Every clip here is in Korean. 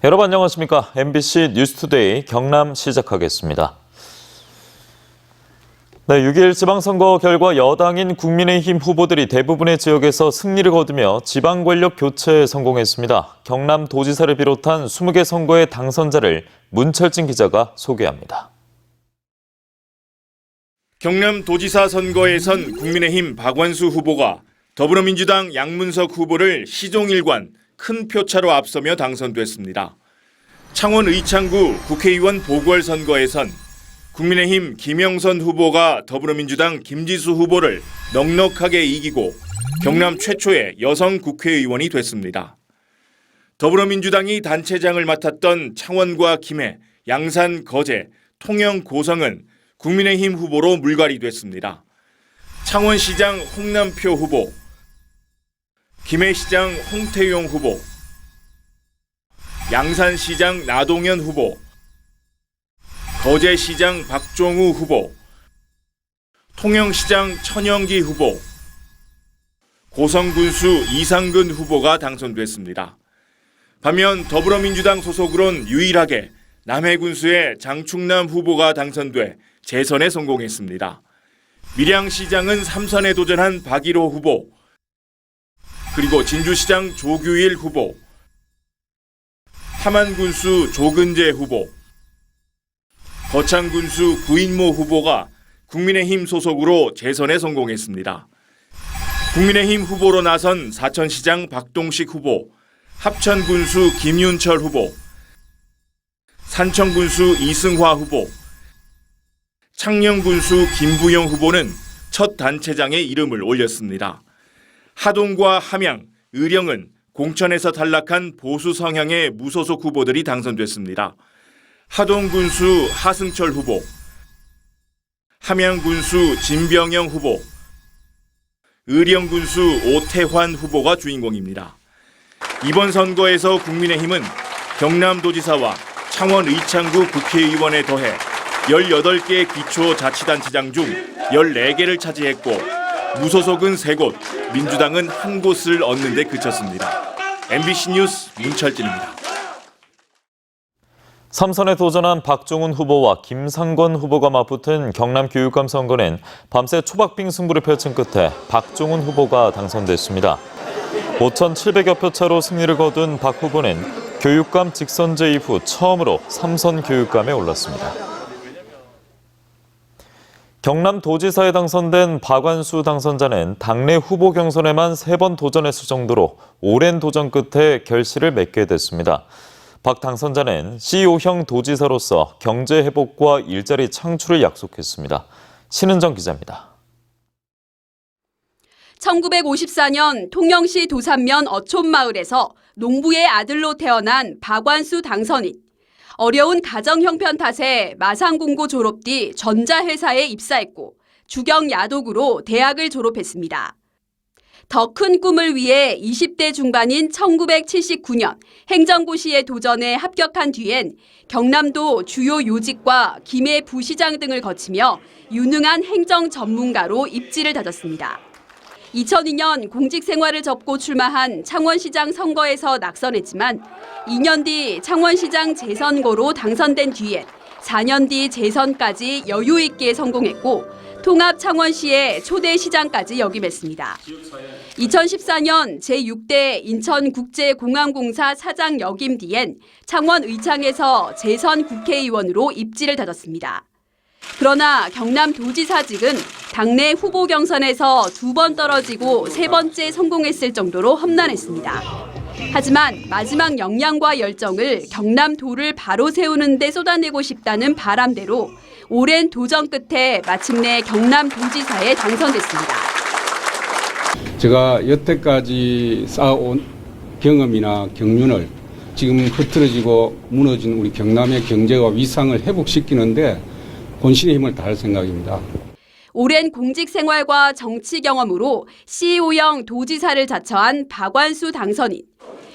여러분 안녕하십니까? MBC 뉴스투데이 경남 시작하겠습니다. 네, 6일 지방선거 결과 여당인 국민의힘 후보들이 대부분의 지역에서 승리를 거두며 지방 권력 교체에 성공했습니다. 경남도지사를 비롯한 20개 선거의 당선자를 문철진 기자가 소개합니다. 경남도지사 선거에선 국민의힘 박완수 후보가 더불어민주당 양문석 후보를 시종일관 큰 표차로 앞서며 당선됐습니다. 창원 의창구 국회의원 보궐선거에선 국민의힘 김영선 후보가 더불어민주당 김지수 후보를 넉넉하게 이기고 경남 최초의 여성 국회의원이 됐습니다. 더불어민주당이 단체장을 맡았던 창원과 김해, 양산, 거제, 통영, 고성은 국민의힘 후보로 물갈이됐습니다. 창원시장 홍남표 후보, 김해시장 홍태용 후보, 양산시장 나동현 후보, 거제시장 박종우 후보, 통영시장 천영기 후보, 고성군수 이상근 후보가 당선됐습니다. 반면 더불어민주당 소속으론 유일하게 남해군수의 장충남 후보가 당선돼 재선에 성공했습니다. 밀양시장은 3선에 도전한 박일호 후보, 그리고 진주시장 조규일 후보, 함안군수 조근재 후보, 거창군수 구인모 후보가 국민의힘 소속으로 재선에 성공했습니다. 국민의힘 후보로 나선 사천시장 박동식 후보, 합천군수 김윤철 후보, 산청군수 이승화 후보, 창녕군수 김부영 후보는 첫 단체장에 이름을 올렸습니다. 하동과 함양, 의령은 공천에서 탈락한 보수 성향의 무소속 후보들이 당선됐습니다. 하동군수 하승철 후보, 함양군수 진병영 후보, 의령군수 오태환 후보가 주인공입니다. 이번 선거에서 국민의힘은 경남도지사와 창원 의창구 국회의원에 더해 18개 기초자치단체장 중 14개를 차지했고 무소속은 3곳, 민주당은 1곳을 얻는 데 그쳤습니다. MBC 뉴스 문철진입니다. 3선에 도전한 박종훈 후보와 김상권 후보가 맞붙은 경남 교육감 선거는 밤새 초박빙 승부를 펼친 끝에 박종훈 후보가 당선됐습니다. 5,700여 표 차로 승리를 거둔 박 후보는 교육감 직선제 이후 처음으로 3선 교육감에 올랐습니다. 경남도지사에 당선된 박완수 당선자는 당내 후보 경선에만 3번 도전했을 정도로 오랜 도전 끝에 결실을 맺게 됐습니다. 박 당선자는 CEO형 도지사로서 경제 회복과 일자리 창출을 약속했습니다. 신은정 기자입니다. 1954년 통영시 도산면 어촌마을에서 농부의 아들로 태어난 박완수 당선인. 어려운 가정 형편 탓에 마산공고 졸업 뒤 전자회사에 입사했고 주경야독으로 대학을 졸업했습니다. 더 큰 꿈을 위해 20대 중반인 1979년 행정고시에 도전해 합격한 뒤엔 경남도 주요 요직과 김해 부시장 등을 거치며 유능한 행정 전문가로 입지를 다졌습니다. 2002년 공직 생활을 접고 출마한 창원시장 선거에서 낙선했지만 2년 뒤 창원시장 재선거로 당선된 뒤에 4년 뒤 재선까지 여유 있게 성공했고 통합 창원시의 초대 시장까지 역임했습니다. 2014년 제6대 인천국제공항공사 사장 역임 뒤엔 창원 의창에서 재선 국회의원으로 입지를 다졌습니다. 그러나 경남도지사직은 당내 후보 경선에서 2번 떨어지고 3번째 성공했을 정도로 험난했습니다. 하지만 마지막 역량과 열정을 경남도를 바로 세우는 데 쏟아내고 싶다는 바람대로 오랜 도전 끝에 마침내 경남도지사에 당선됐습니다. 제가 여태까지 쌓아온 경험이나 경륜을 지금 흐트러지고 무너진 우리 경남의 경제와 위상을 회복시키는데 본신의 힘을 다할 생각입니다. 오랜 공직 생활과 정치 경험으로 CEO형 도지사를 자처한 박완수 당선인.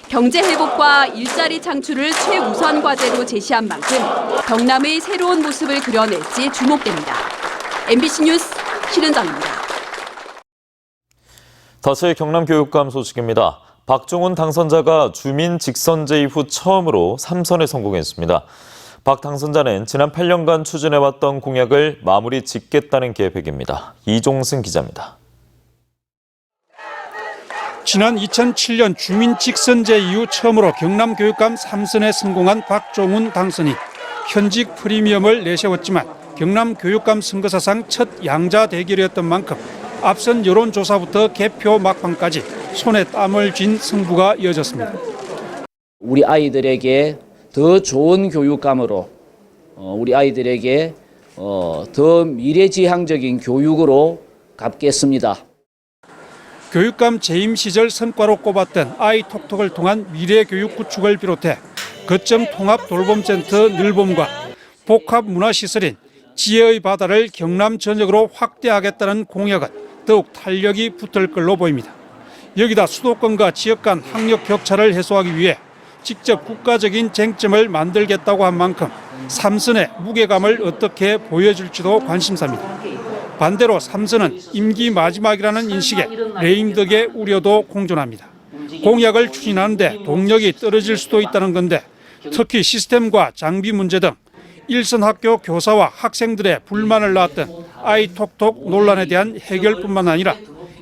경제 회복과 일자리 창출을 최우선 과제로 제시한 만큼 경남의 새로운 모습을 그려낼지 주목됩니다. MBC 뉴스 신은정입니다. 다시 경남 교육감 소식입니다. 박종훈 당선자가 주민 직선제 이후 처음으로 3선에 성공했습니다. 박 당선자는 지난 8년간 추진해왔던 공약을 마무리 짓겠다는 계획입니다. 이종승 기자입니다. 지난 2007년 주민 직선제 이후 처음으로 경남교육감 3선에 성공한 박종훈 당선인. 현직 프리미엄을 내세웠지만 경남교육감 선거사상 첫 양자 대결이었던 만큼 앞선 여론조사부터 개표 막판까지 손에 땀을 쥔 승부가 이어졌습니다. 우리 아이들에게 더 좋은 교육감으로, 우리 아이들에게 더 미래지향적인 교육으로 갚겠습니다. 교육감 재임 시절 성과로 꼽았던 아이톡톡을 통한 미래교육 구축을 비롯해 거점 통합 돌봄센터 늘봄과 복합 문화시설인 지혜의 바다를 경남 전역으로 확대하겠다는 공약은 더욱 탄력이 붙을 걸로 보입니다. 여기다 수도권과 지역 간 학력 격차를 해소하기 위해 직접 국가적인 쟁점을 만들겠다고 한 만큼 3선의 무게감을 어떻게 보여줄지도 관심사입니다. 반대로 3선은 임기 마지막이라는 인식에 레임덕의 우려도 공존합니다. 공약을 추진하는데 동력이 떨어질 수도 있다는 건데 특히 시스템과 장비 문제 등 일선 학교 교사와 학생들의 불만을 낳았던 아이톡톡 논란에 대한 해결뿐만 아니라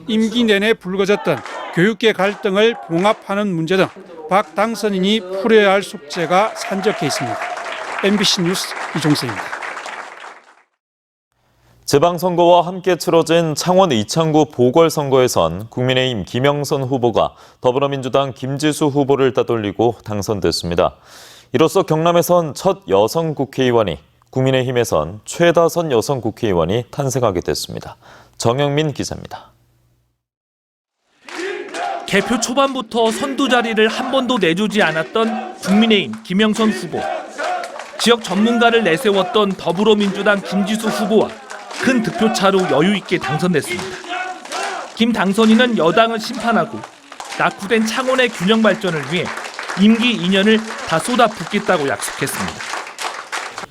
임기 내내 불거졌던 교육계 갈등을 봉합하는 문제 등 박 당선인이 풀어야 할 숙제가 산적해 있습니다. MBC 뉴스 이종세입니다. 지방선거와 함께 치러진 창원 이창구 보궐선거에선 국민의힘 김영선 후보가 더불어민주당 김지수 후보를 따돌리고 당선됐습니다. 이로써 경남에선 첫 여성 국회의원이, 국민의힘에선 최다선 여성 국회의원이 탄생하게 됐습니다. 정영민 기자입니다. 개표 초반부터 선두 자리를 한 번도 내주지 않았던 국민의힘 김영선 후보. 지역 전문가를 내세웠던 더불어민주당 김지수 후보와 큰 득표차로 여유 있게 당선됐습니다. 김 당선인은 여당을 심판하고 낙후된 창원의 균형 발전을 위해 임기 2년을 다 쏟아붓겠다고 약속했습니다.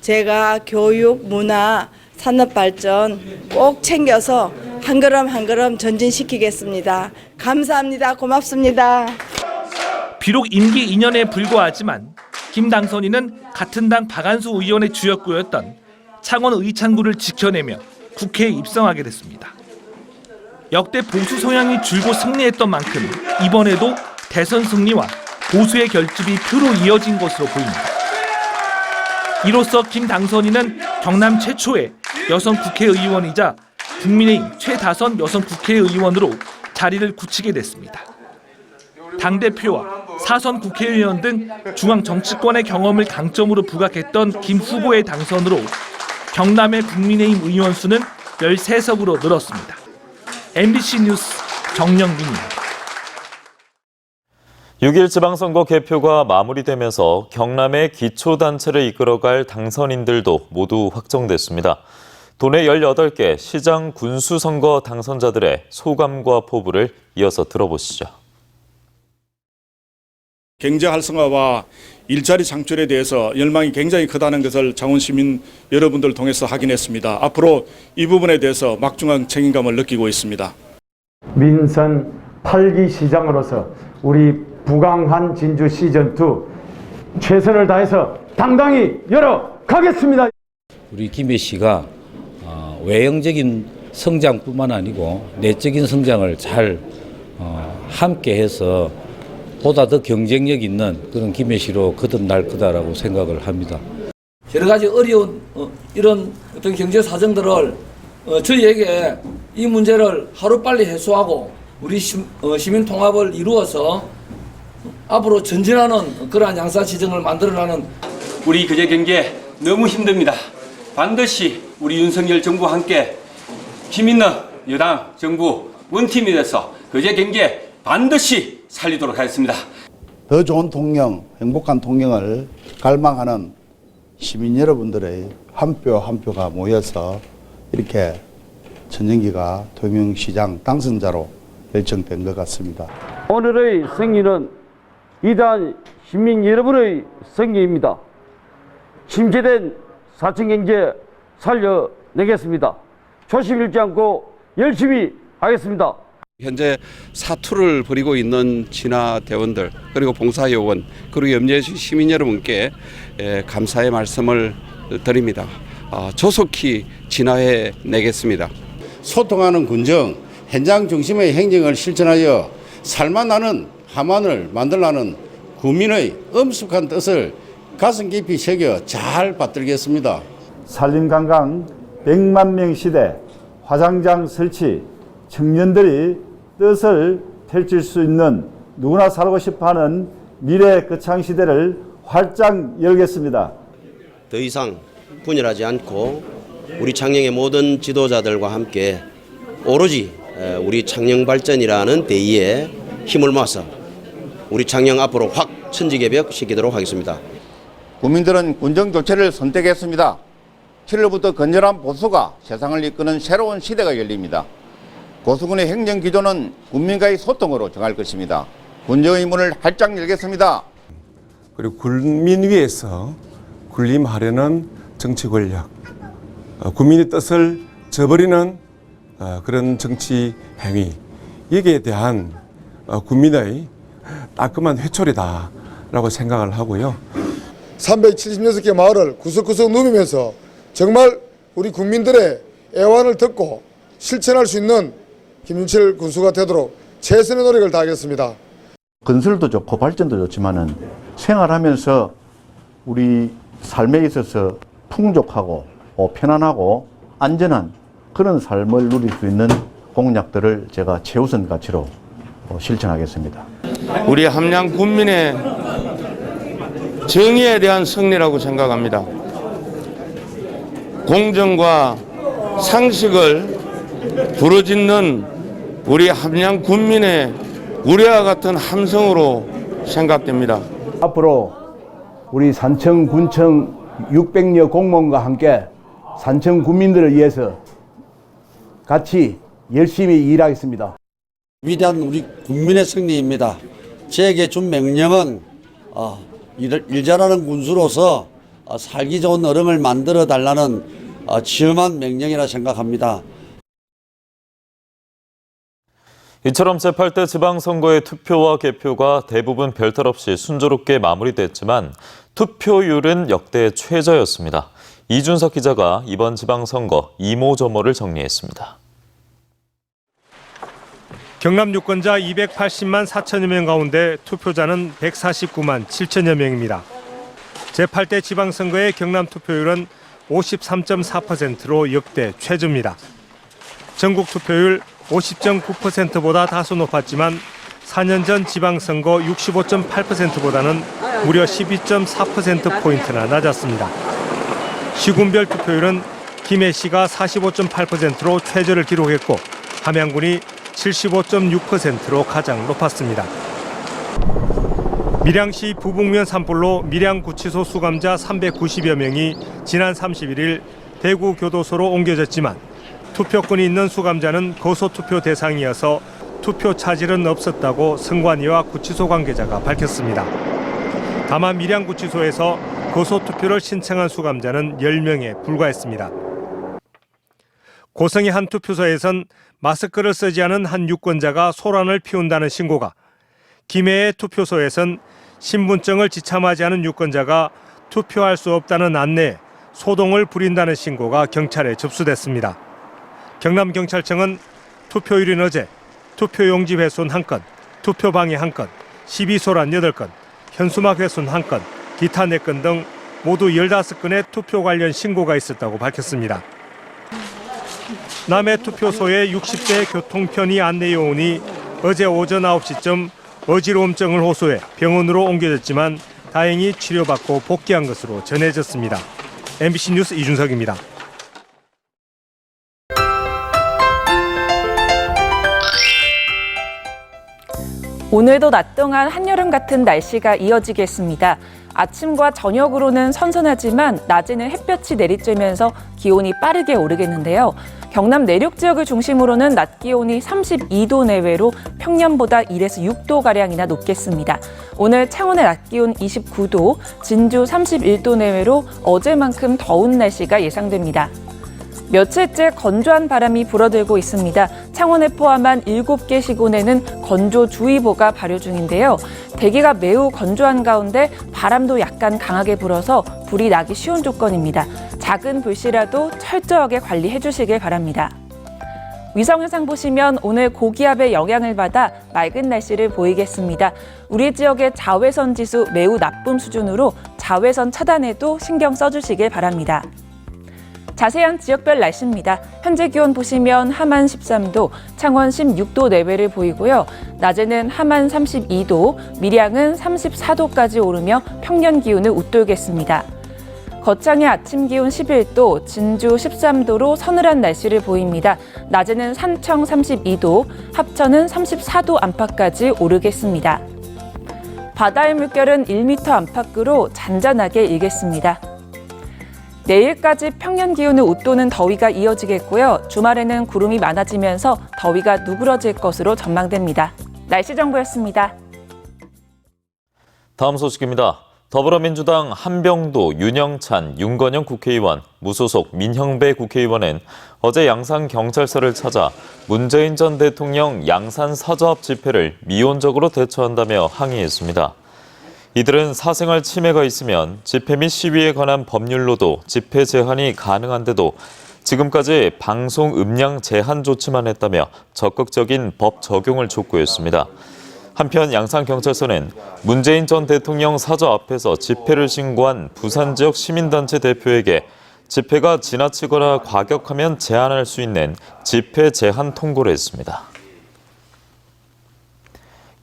제가 교육, 문화, 산업 발전 꼭 챙겨서 한 걸음 한 걸음 전진시키겠습니다. 감사합니다. 고맙습니다. 비록 임기 2년에 불과하지만 김 당선인은 같은 당 박안수 의원의 주역구였던 창원 의창구를 지켜내며 국회에 입성하게 됐습니다. 역대 보수 성향이 줄고 승리했던 만큼 이번에도 대선 승리와 보수의 결집이 표로 이어진 것으로 보입니다. 이로써 김 당선인은 경남 최초의 여성 국회의원이자 국민의힘 최다선 여성 국회의원으로 자리를 굳히게 됐습니다. 당대표와 사선 국회의원 등 중앙 정치권의 경험을 강점으로 부각했던 김 후보의 당선으로 경남의 국민의힘 의원 수는 13석으로 늘었습니다. MBC 뉴스 정영민입니다. 6일 지방선거 개표가 마무리되면서 경남의 기초단체를 이끌어갈 당선인들도 모두 확정됐습니다. 도내 18개 시장 군수선거 당선자들의 소감과 포부를 이어서 들어보시죠. 경제 활성화와 일자리 창출에 대해서 열망이 굉장히 크다는 것을 창원 시민 여러분들 통해서 확인했습니다. 앞으로 이 부분에 대해서 막중한 책임감을 느끼고 있습니다. 민선 8기 시장으로서 우리 부강한 진주 시즌2 최선을 다해서 당당히 열어가겠습니다. 우리 김혜 씨가 외형적인 성장뿐만 아니고 내적인 성장을 잘 함께해서 보다 더 경쟁력 있는 그런 김혜 씨로 거듭날 거다라고 생각을 합니다. 여러 가지 어려운 이런 어떤 경제 사정들을 저희에게 이 문제를 하루빨리 해소하고 우리 시민 통합을 이루어서 앞으로 전진하는 그러한 양산시정을 만들어가는 우리 거제 경제 너무 힘듭니다. 반드시 우리 윤석열 정부와 함께 힘있는 여당 정부 원팀이 돼서 거제 경제 반드시 살리도록 하겠습니다. 더 좋은 통영, 행복한 통영을 갈망하는 시민 여러분들의 한 표 한 표가 모여서 이렇게 전영기가 통영시장 당선자로 결정된 것 같습니다. 오늘의 승리는 위대한 시민 여러분의 승리입니다. 침체된 4층 경제 살려내겠습니다. 조심 잃지 않고 열심히 하겠습니다. 현재 사투를 벌이고 있는 진화대원들 그리고 봉사요원 그리고 염려해주신 시민 여러분께 감사의 말씀을 드립니다. 조속히 진화해 내겠습니다. 소통하는 군정, 현장 중심의 행정을 실천하여 살만나는 함안을 만들라는 국민의 엄숙한 뜻을 가슴 깊이 새겨 잘 받들겠습니다. 산림관광 100만 명 시대 화장장 설치, 청년들이 뜻을 펼칠 수 있는 누구나 살고 싶어하는 미래 거창 시대를 활짝 열겠습니다. 더 이상 분열하지 않고 우리 창녕의 모든 지도자들과 함께 오로지 우리 창녕 발전이라는 대의에 힘을 모아서 우리 창녕 앞으로 확 천지개벽 시키도록 하겠습니다. 국민들은 군정 교체를 선택했습니다. 7월부터 건전한 보수가 세상을 이끄는 새로운 시대가 열립니다. 고수군의 행정 기조는 국민과의 소통으로 정할 것입니다. 군정의 문을 활짝 열겠습니다. 그리고 국민 위해서 군림하려는 정치 권력, 국민의 뜻을 저버리는 그런 정치 행위, 여기에 대한 국민의 따끔한 회초리다라고 생각을 하고요. 376개 마을을 구석구석 누비면서 정말 우리 국민들의 애환을 듣고 실천할 수 있는 김윤철 군수가 되도록 최선의 노력을 다하겠습니다. 건설도 좋고 발전도 좋지만은 생활하면서 우리 삶에 있어서 풍족하고 편안하고 안전한 그런 삶을 누릴 수 있는 공약들을 제가 최우선 가치로 실천하겠습니다. 우리 함양 군민의 정의에 대한 승리라고 생각합니다. 공정과 상식을 부르짖는 우리 함양 군민의 우리와 같은 함성으로 생각됩니다. 앞으로 우리 산청 군청 600여 공무원과 함께 산청 군민들을 위해서 같이 열심히 일하겠습니다. 위대한 우리 국민의 승리입니다. 제게 준 명령은 일 잘하는 군수로서 살기 좋은 어령을 만들어 달라는 지엄한 명령이라 생각합니다. 이처럼 제8대 지방선거의 투표와 개표가 대부분 별탈 없이 순조롭게 마무리됐지만 투표율은 역대 최저였습니다. 이준석 기자가 이번 지방선거 이모저모를 정리했습니다. 경남 유권자 280만 4천여 명 가운데 투표자는 149만 7천여 명입니다. 제8대 지방선거의 경남 투표율은 53.4%로 역대 최저입니다. 전국 투표율 50.9%보다 다소 높았지만 4년 전 지방선거 65.8%보다는 무려 12.4%포인트나 낮았습니다. 시군별 투표율은 김해시가 45.8%로 최저를 기록했고 함양군이 75.6%로 가장 높았습니다. 밀양시 부북면 산불로 밀양구치소 수감자 390여 명이 지난 31일 대구 교도소로 옮겨졌지만 투표권이 있는 수감자는 거소투표 대상이어서 투표 차질은 없었다고 선관위와 구치소 관계자가 밝혔습니다. 다만 밀양구치소에서 거소투표를 신청한 수감자는 10명에 불과했습니다. 고성의 한 투표소에선 마스크를 쓰지 않은 한 유권자가 소란을 피운다는 신고가, 김해의 투표소에선 신분증을 지참하지 않은 유권자가 투표할 수 없다는 안내에 소동을 부린다는 신고가 경찰에 접수됐습니다. 경남경찰청은 투표율인 어제 투표용지 훼손 1건, 투표방해 1건, 시비소란 8건, 현수막 훼손 1건, 기타 4건 등 모두 15건의 투표 관련 신고가 있었다고 밝혔습니다. 남해 투표소의 60대 교통편의 안내요원이 어제 오전 9시쯤 어지러움증을 호소해 병원으로 옮겨졌지만 다행히 치료받고 복귀한 것으로 전해졌습니다. MBC 뉴스 이준석입니다. 오늘도 낮 동안 한여름 같은 날씨가 이어지겠습니다. 아침과 저녁으로는 선선하지만 낮에는 햇볕이 내리쬐면서 기온이 빠르게 오르겠는데요. 경남 내륙 지역을 중심으로는 낮 기온이 32도 내외로 평년보다 1에서 6도가량이나 높겠습니다. 오늘 창원의 낮 기온 29도, 진주 31도 내외로 어제만큼 더운 날씨가 예상됩니다. 며칠째 건조한 바람이 불어들고 있습니다. 창원을 포함한 7개 시군에는 건조주의보가 발효 중인데요. 대기가 매우 건조한 가운데 바람도 약간 강하게 불어서 불이 나기 쉬운 조건입니다. 작은 불씨라도 철저하게 관리해 주시길 바랍니다. 위성영상 보시면 오늘 고기압의 영향을 받아 맑은 날씨를 보이겠습니다. 우리 지역의 자외선 지수 매우 나쁨 수준으로 자외선 차단에도 신경 써주시길 바랍니다. 자세한 지역별 날씨입니다. 현재 기온 보시면 함안 13도, 창원 16도 내외를 보이고요. 낮에는 함안 32도, 밀양은 34도까지 오르며 평년 기온을 웃돌겠습니다. 거창의 아침 기온 11도, 진주 13도로 서늘한 날씨를 보입니다. 낮에는 산청 32도, 합천은 34도 안팎까지 오르겠습니다. 바다의 물결은 1m 안팎으로 잔잔하게 일겠습니다. 내일까지 평년 기온을 웃도는 더위가 이어지겠고요. 주말에는 구름이 많아지면서 더위가 누그러질 것으로 전망됩니다. 날씨 정보였습니다. 다음 소식입니다. 더불어민주당 한병도, 윤영찬, 윤건영 국회의원, 무소속 민형배 국회의원은 어제 양산경찰서를 찾아 문재인 전 대통령 양산 사저 앞 집회를 미온적으로 대처한다며 항의했습니다. 이들은 사생활 침해가 있으면 집회 및 시위에 관한 법률로도 집회 제한이 가능한데도 지금까지 방송 음량 제한 조치만 했다며 적극적인 법 적용을 촉구했습니다. 한편 양산경찰서는 문재인 전 대통령 사저 앞에서 집회를 신고한 부산 지역 시민단체 대표에게 집회가 지나치거나 과격하면 제한할 수 있는 집회 제한 통보를 했습니다.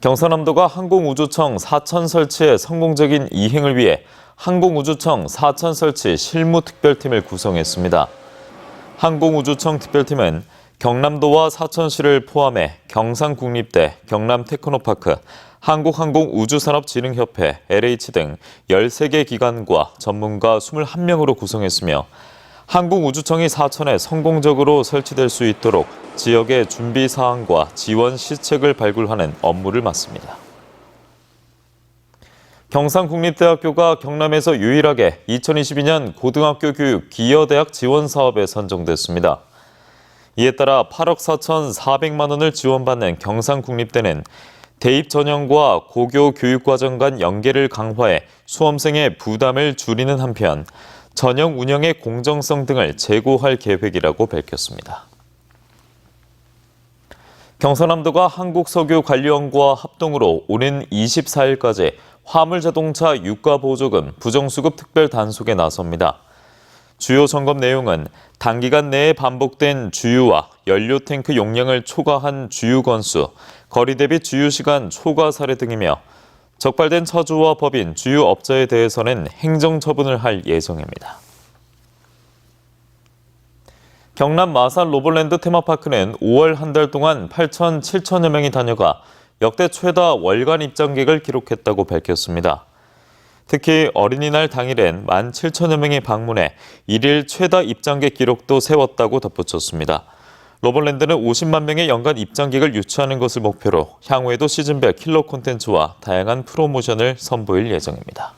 경상남도가 항공우주청 사천 설치의 성공적인 이행을 위해 항공우주청 사천 설치 실무특별팀을 구성했습니다. 항공우주청 특별팀은 경남도와 사천시를 포함해 경상국립대, 경남테크노파크, 한국항공우주산업진흥협회, LH 등 13개 기관과 전문가 21명으로 구성했으며 항공우주청이 사천에 성공적으로 설치될 수 있도록 지역의 준비 사항과 지원 시책을 발굴하는 업무를 맡습니다. 경상국립대학교가 경남에서 유일하게 2022년 고등학교 교육 기여대학 지원 사업에 선정됐습니다. 이에 따라 8억 4,400만 원을 지원받는 경상국립대는 대입 전형과 고교 교육과정 간 연계를 강화해 수험생의 부담을 줄이는 한편 전형 운영의 공정성 등을 제고할 계획이라고 밝혔습니다. 경상남도가 한국석유관리원과 합동으로 오는 24일까지 화물자동차 유가보조금 부정수급 특별 단속에 나섭니다. 주요 점검 내용은 단기간 내에 반복된 주유와 연료 탱크 용량을 초과한 주유 건수, 거리 대비 주유 시간 초과 사례 등이며 적발된 차주와 법인, 주유업자에 대해서는 행정처분을 할 예정입니다. 경남 마산 로볼랜드 테마파크는 5월 한 달 동안 7천여 명이 다녀가 역대 최다 월간 입장객을 기록했다고 밝혔습니다. 특히 어린이날 당일엔 17,000여 명이 방문해 일일 최다 입장객 기록도 세웠다고 덧붙였습니다. 로볼랜드는 50만 명의 연간 입장객을 유치하는 것을 목표로 향후에도 시즌별 킬러 콘텐츠와 다양한 프로모션을 선보일 예정입니다.